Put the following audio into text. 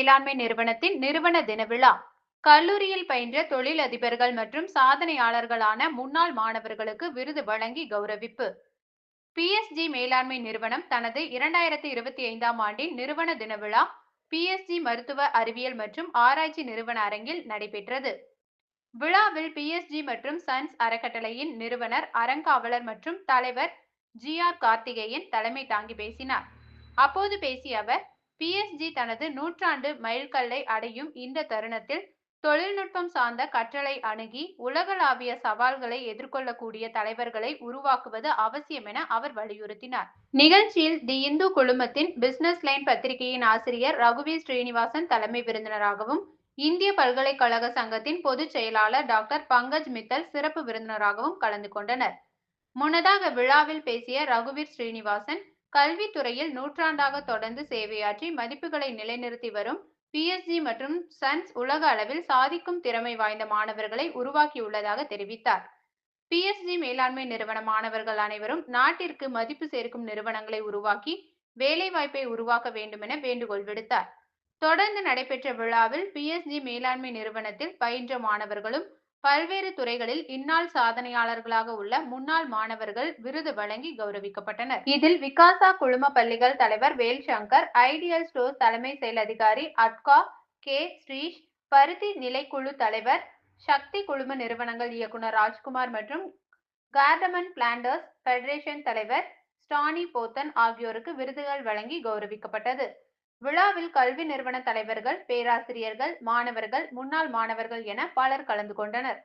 மேலாண்மை நிறுவனத்தின் நிறுவன தின விழா. கல்லூரியில் பயின்ற தொழிலதிபர்கள் மற்றும் சாதனையாளர்களான முன்னாள் மாணவர்களுக்கு விருது வழங்கி கௌரவிப்பு. பிஎஸ்ஜி மேலாண்மை நிறுவனம் தனது 2025ஆம் ஆண்டின் நிறுவன தின விழா பிஎஸ்ஜி மருத்துவ அறிவியல் மற்றும் ஆராய்ச்சி நிறுவன அரங்கில் நடைபெற்றது. விழாவில் பிஎஸ்ஜி மற்றும் சன்ஸ் அறக்கட்டளையின் நிறுவனர், அறங்காவலர் மற்றும் தலைவர் கார்த்திகேயன் தலைமை தாங்கி பேசினார். அப்போது பேசிய அவர், பிஎஸ்ஜி தனது 100ஆண்டு மைல்கல்லை அடையும் இந்த தருணத்தில் தொழில்நுட்பம் சார்ந்த கற்றலை அணுகி உலகளாவிய சவால்களை எதிர்கொள்ளக்கூடிய தலைவர்களை உருவாக்குவது அவசியம் என அவர் வலியுறுத்தினார். நிகழ்ச்சியில் தி இந்து குழுமத்தின் பிசினஸ் லைன் பத்திரிகையின் ஆசிரியர் ரகுவீர் ஸ்ரீனிவாசன் தலைமை விருந்தினராகவும், இந்திய பல்கலைக்கழக சங்கத்தின் பொதுச் செயலாளர் டாக்டர் பங்கஜ் மித்தல் சிறப்பு விருந்தினராகவும் கலந்து கொண்டனர். முன்னதாக விழாவில் பேசிய ரகுவீர் ஸ்ரீனிவாசன், கல்வித்துறையில் 100ஆண்டாக தொடர்ந்து சேவையாற்றி மதிப்புகளை நிலைநிறுத்தி வரும் பிஎஸ்ஜி மற்றும் சன்ஸ் உலக அளவில் சாதிக்கும் திறமை வாய்ந்த மாணவர்களை உருவாக்கியுள்ளதாக தெரிவித்தார். பிஎஸ்ஜி மேலாண்மை நிறுவன மாணவர்கள் அனைவரும் நாட்டிற்கு மதிப்பு சேர்க்கும் நிறுவனங்களை உருவாக்கி வேலைவாய்ப்பை உருவாக்க வேண்டும் என வேண்டுகோள் விடுத்தார். தொடர்ந்து நடைபெற்ற விழாவில் பிஎஸ்ஜி மேலாண்மை நிறுவனத்தில் பயின்ற மாணவர்களும், பல்வேறு துறைகளில் இந்நாள் சாதனையாளர்களாக உள்ள முன்னாள் மாணவர்கள் விருது வழங்கி கௌரவிக்கப்பட்டனர். இதில் விகாசா குழும பள்ளிகள் தலைவர் வேல்சங்கர், ஐடியல் ஸ்டோர்ஸ் தலைமை செயல் அதிகாரி அட்கா கே. ஸ்ரீஷ், பருத்தி நிலைக்குழு தலைவர் சக்தி, குழும நிறுவனங்கள் இயக்குனர் ராஜ்குமார் மற்றும் கார்டமன் பிளான்டர்ஸ் பெடரேஷன் தலைவர் ஸ்டானி போத்தன் ஆகியோருக்கு விருதுகள் வழங்கி கௌரவிக்கப்பட்டது. விழாவில் கல்வி நிறுவன தலைவர்கள், பேராசிரியர்கள், மாணவர்கள், முன்னாள் மாணவர்கள் என பலர் கலந்து கொண்டனர்.